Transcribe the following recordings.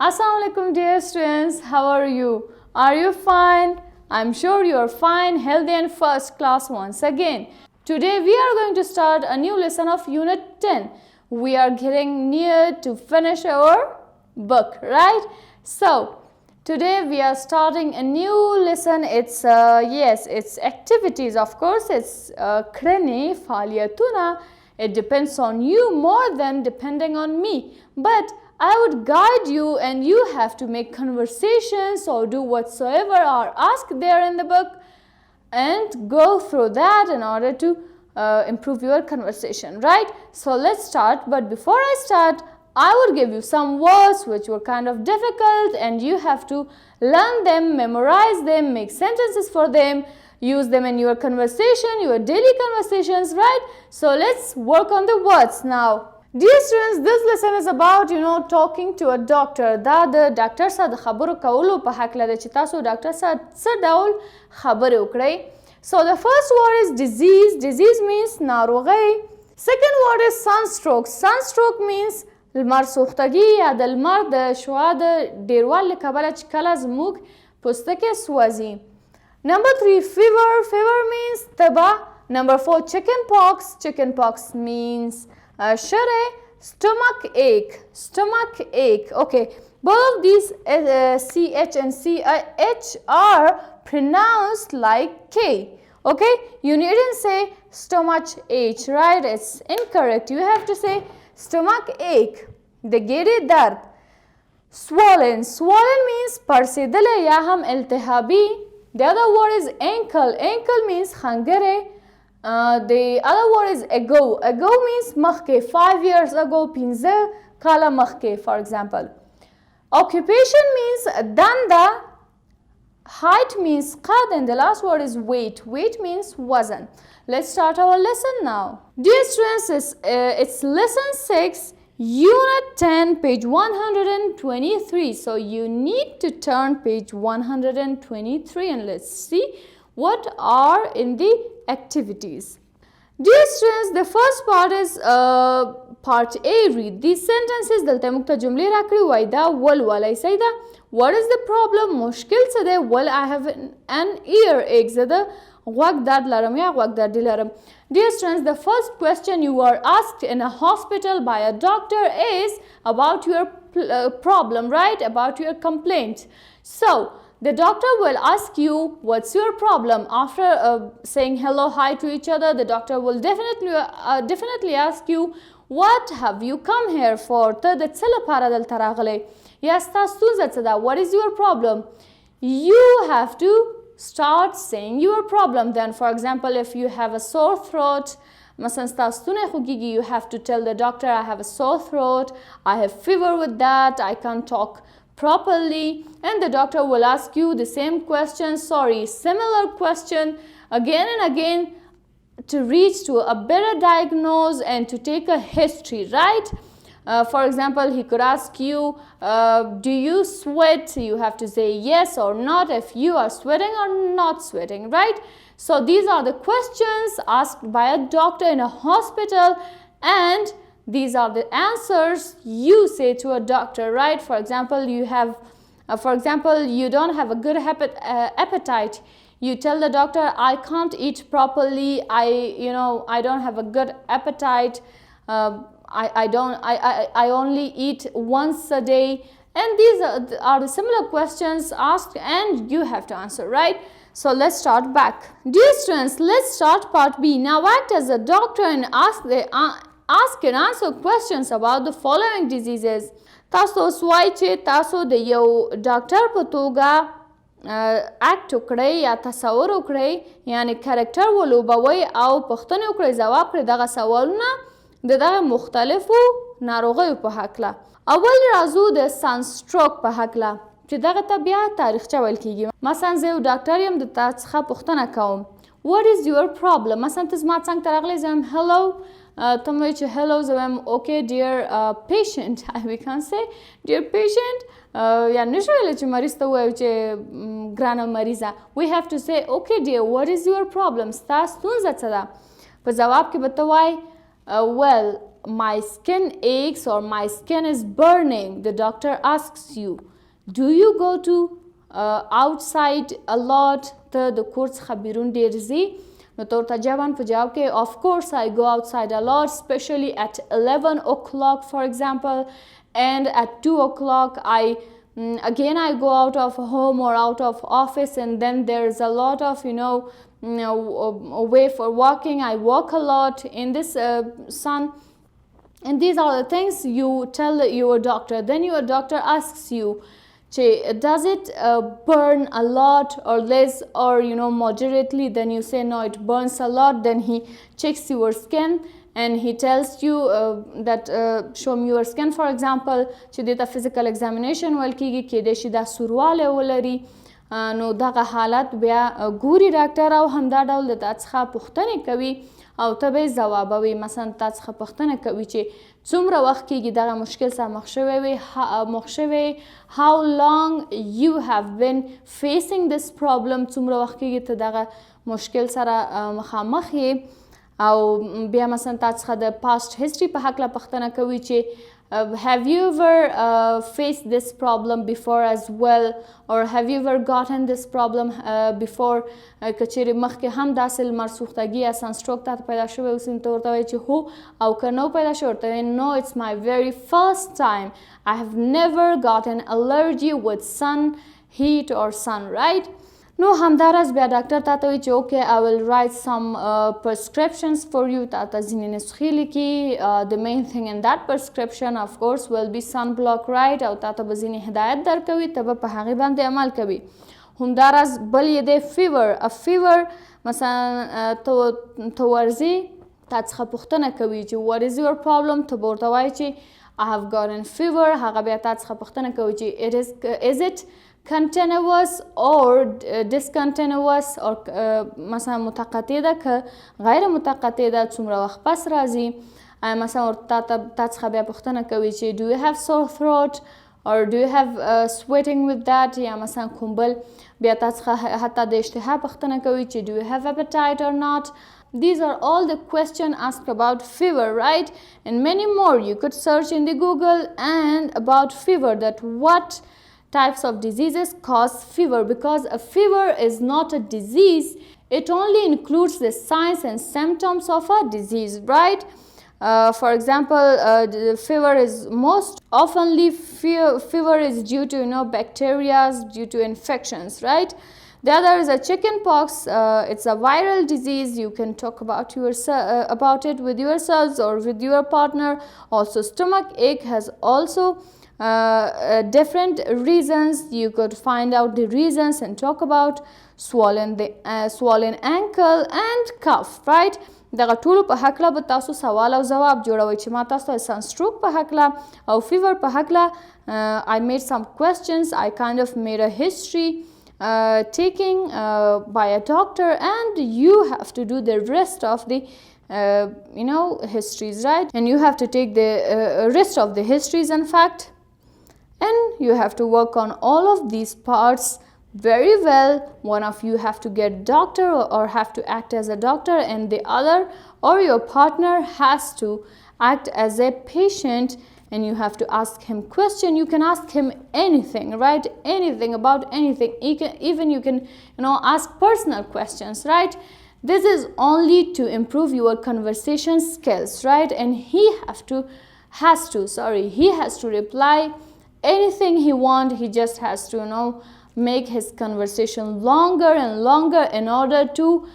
Assalamu alaikum dear students, how are you? Are you fine? I'm sure you're fine, healthy and first class once again. Today we are going to start a new lesson of Unit 10. We are getting near to finish our book, right? So, today we are starting a new lesson. It's, it's activities, of course. It's krenny, faaliyatuna. It depends on you more than depending on me. But I would guide you and you have to make conversations or do whatsoever are asked there in the book and go through that in order to improve your conversation, right? So let's start. But before I start, I would give you some words which were kind of difficult and you have to learn them, memorize them, make sentences for them, use them in your conversation, your daily conversations, right? So let's work on the words now. Dear students, this lesson is about, talking to a doctor. دا د ډاکټر سره د خبرو کولو په هکله ده چې تاسو ډاکټر سره څه ډول خبرې وکړئ. So the first word is disease. Disease means ناروغۍ. Second word is sunstroke. Sunstroke means لمر سوختګي یا د لمر د شعاع د ډیروالي له کبله چې کله زموږ پوستکی سوځي. Number 3, fever. Fever means تبه. Number 4, chickenpox. Chickenpox means shere, stomach ache, stomach ache. Okay, both of these ch and ch are pronounced like k. Okay, you needn't say stomach ache, right? It's incorrect. You have to say stomach ache. The gede dard. Swollen. Swollen means parsidale ya ham iltihabi. The other word is ankle. Ankle means khangare. The other word is ago. Ago means makhke, 5 years ago, pinze kala makhke, for example. Occupation means danda. Height means qad, and the last word is weight. Weight means wazan. Let's start our lesson now. Dear students, it's lesson 6, unit 10, page 123. So you need to turn page 123 and let's see what are in the activities. Dear students, the first part is part A. Read these sentences. دلته موږ ته جملې راکړي وای دا ولولئ. صحیح ده. What is the problem? مشکل څه دی؟ Well, I have an earache. زه د غوږ درد لرم یا غوږ دردي لرم. Dear students, the first question you are asked in a hospital by a doctor is about your problem, right? About your complaint. So, the doctor will ask you, what's your problem? After saying hello, hi to each other, the doctor will definitely ask you, what have you come here for? ته د څه لپاره دلته راغلی؟ یا ستا ستونزه څه ده؟ What is your problem? You have to start saying your problem. Then, for example, if you have a sore throat, مثلا ستا ستونی خوږیږي, you have to tell the doctor, I have a sore throat, I have fever with that, I can't talk properly, and the doctor will ask you the same question, similar question again and again to reach to a better diagnosis and to take a history, right? For example, he could ask you, do you sweat? You have to say yes or not if you are sweating or not sweating, right? So these are the questions asked by a doctor in a hospital, and these are the answers you say to a doctor, right? For example, you don't have a good appetite. You tell the doctor, I can't eat properly. I don't have a good appetite. I only eat once a day. And these are the similar questions asked, and you have to answer, right? So let's start back. Dear students, let's start part B. Now act as a doctor and ask and answer questions about the following diseases. تاسو وایئ چې تاسو د یو ډاکټر په توګه اکټ وکړئ یا تصور وکړئ, یعنی کرکټر ولوبوئ او پوښتنې وکړئ, ځواب کړئ دغه سوالونه د دغه مختلفو ناروغیو په هکله. اول راځو د سانستروک په هکله چې دغه ته بیا تاریخچه ویل کیږي. مثلا زه یو ډاکټر یم, د تا څخه پوښتنه کوم, what is your problem? مثلا ته زما څنګ ته راغلی, زه یم hello. ته مې وایي چې hello, زه وایم okay dear patient. We can say dear patient. یا نشو ویلی چې مریض ته ووایو چې ګرانو مریضه. We have to say okay dear, what is your problem? ستا ستونزه څه ده؟ په ځواب کې به ته وایي well my skin aches or my skin is burning, the doctor asks you, do you go to outside a lot? ته د کور څخه بیرون ډیر ځې؟ نو ته ورته جواب په جواب کې of course I go outside a lot, especially at 11 o'clock for example, and at 2 o'clock again I go out of home or out of office, and then there's a lot of way for walking. I walk a lot in this sun, and these are the things you tell your doctor. Then your doctor asks you, does it burn a lot or less or moderately? Then you say no, it burns a lot. Then he checks your skin and he tells you that show me your skin for example. چې دې ته physical examination ویل کېږي. کېدای شي دا سوروالی ولري. نو دغه حالت بیا ګوري ډاکټر او همدا ډول د تا څخه پوښتنې کوي او ته به یې ځوابوي. مثلا تا څخه پوښتنه کوي چې څومره وخت کېږي دغه مشکل سره مخ شوی how long you have been facing this problem, څومره وخت کېږي ته دغه مشکل سره مخامخ یې. او بیا مثلا تا څخه د past history په هکله پوښتنه کوي چې have you ever faced this problem before as well, or have you ever gotten this problem before? که چیرې مخکې هم داسې لمر سوختګي یا سنسټروک تاته پیدا شوی اوس ته ورته وایي چې هو او که نو پیدا شوی ورته وایي no, it's my very first time. I have never gotten allergy with sun heat or sun, right? نو همداراز بیا ډاکټر تاته وایي چې okay, I will write some prescriptions for you. تاته ځینې نسخې لیکي. The main thing in that prescription of course will be sunblock, right? او تاته به ځینې هدایت درکوي، ته به په هغې باندې عمل کوي. همداراز بل یې دی fever. مثلا ته ورځې تا څخه پوښتنه کوي چې what is your problem؟ ته به ورته وایي چې I have gotten fever. هغه بیا تا څخه پوښتنه کوي چې is it continuous or discontinuous or مثلا متقطع ده که غیر متقطع ده، څومره وخت پس راځي. مثلا تا څخه بیا پوښتنه کوي چې do you have sore throat or do you have sweating with that؟ یا مثلا کومبل. بیا تا څخه حتی د اشتها پوښتنه کوي چې do you have appetite or not؟ These are all the questions asked about fever, right? And many more. You could search in the Google and about fever, that what types of diseases cause fever, because a fever is not a disease. It only includes the signs and symptoms of a disease, right? For example, fever is most oftenly fever is due to bacteria, due to infections, right? The other is a chicken pox. It's a viral disease. You can talk about it with yourselves or with your partner. Also, stomach ache has also different reasons. You could find out the reasons and talk about swollen ankle and cough, right? دغه ټولو په هکله به تاسو سوال او ځواب جوړوئ چې ما تاسو ته سنسټروک په هکله او فیور په هکله I made some questions. I kind of made a history taking by a doctor, and you have to do the rest of the histories, right? And you have to take the rest of the histories, in fact, and you have to work on all of these parts very well. One of you have to get doctor or have to act as a doctor, and the other or your partner has to act as a patient, and you have to ask him question. You can ask him anything, right? Anything about anything. Even you can ask personal questions, right? This is only to improve your conversation skills, right? And he has to reply anything he wants. He just has to make his conversation longer and longer in order to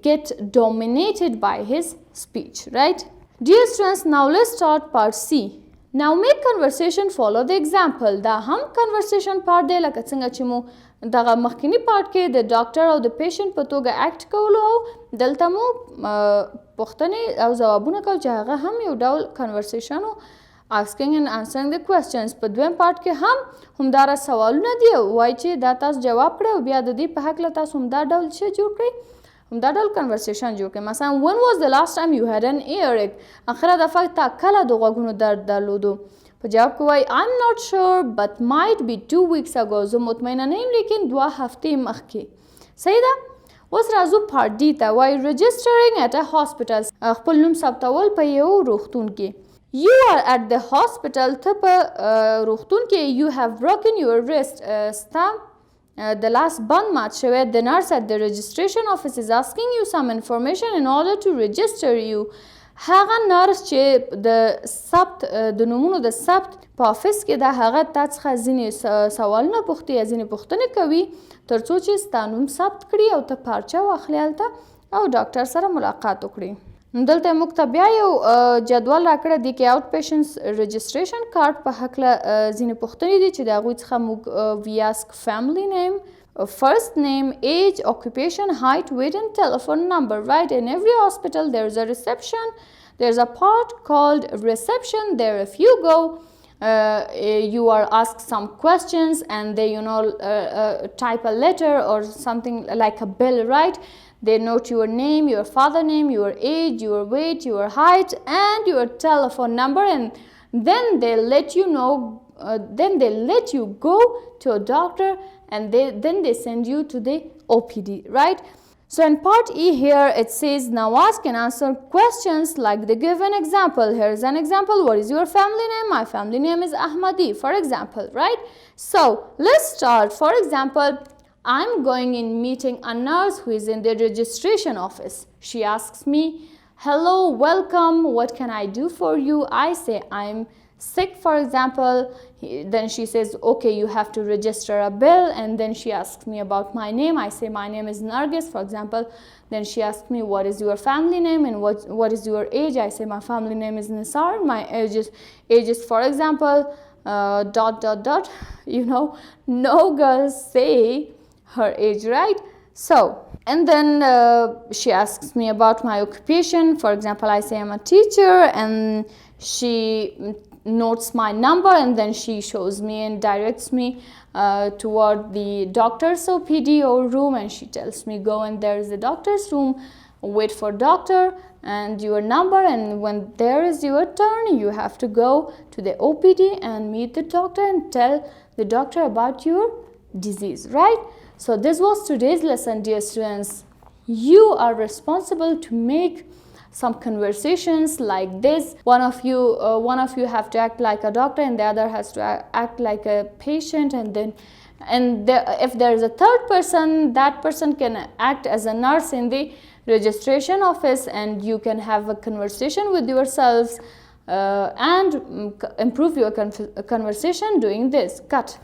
get dominated by his speech, right? Dear students, now let's start part C. Now make conversation follow the example. دا هم conversation part دی لکه څنګه چې مو دغه مخکینی part کې د ډاکټر او د پیشنټ په توګه اکټ کولو او دلته مو پوښتنې او ځوابونه کول چې هغه هم یو ډول conversation و asking and answering the questions. په دویم part کې همدارا سوالونه دي وایي چې دا تاسو جواب کړئ او بیا د دې په هکله تاسو همدا ډول څه جوړ کړئ همدا ډول conversation جوړ کړئ. مثلا when was the last time you had an earache؟ اخره دفعه تا کله د غوږونو درد درلودو؟ په جواب کې وایي I'm not sure but might be 2 weeks ago. زه مطمئنه نه یم لیکن 2 هفتې مخکې. صحیح ده؟ اوس راځو پارت ډي ته. وایي registering at a hospital. خپل نوم ثبتول په یو روغتون کې. You are at the hospital. ته په روغتون کې. You have broken your wrist. ستا the last band مات شوی. The nurse at the registration office is asking you some information in order to register you. هغه نرس چې د ثبت د نومونو د ثبت په افس کې ده هغه تا څخه ځینې سوالونه پوښتي یا ځینې پوښتنې کوي تر څو چې ستا نوم ثبت کړي او ته پارچه واخلي هلته او ډاکټر سره ملاقات وکړي. دلته موږ ته بیا یو جدول راکړی دی کې آوټ پیشنټس رجسټریشن کارت په هکله ځینې پوښتنې دي چې د هغوی څخه موږ وی اسک فیملی نیم, first name, age, occupation, height, weight and telephone number. Right, in every hospital there is a reception. There's a part called reception. There if you go you are asked some questions and they type a letter or something like a bill, right? They note your name, your father name, your age, your weight, your height and your telephone number, and then they let you know then they let you go to a doctor and then they send you to the OPD, right? So in part E here it says now ask and answer questions like the given example. Here is an example. What is your family name? My family name is Ahmadi, for example, right? So let's start. For example, I'm going in meeting a nurse who is in the registration office. She asks me, hello, welcome, what can I do for you? I say I'm sick, for example. Then she says, okay, you have to register a bill, and then she asks me about my name. I say my name is Nergis, for example. Then she asks me what is your family name and what is your age. I say my family name is Nisar. My age is for example dot. No girls say her age, right? So and then she asks me about my occupation. For example, I say I'm a teacher, and she notes my number, and then she shows me and directs me toward the doctor's OPD or room, and she tells me go and there is the doctor's room, wait for doctor and your number, and when there is your turn you have to go to the OPD and meet the doctor and tell the doctor about your disease, right? So this was today's lesson, dear students. You are responsible to make some conversations like this. One of you have to act like a doctor and the other has to act like a patient, and if there is a third person, that person can act as a nurse in the registration office, and you can have a conversation with yourselves and improve your conversation doing this. Cut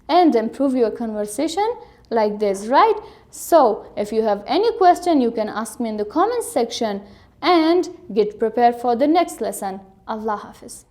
and improve your conversation like this, right? So if you have any question you can ask me in the comments section and get prepared for the next lesson. Allah Hafiz.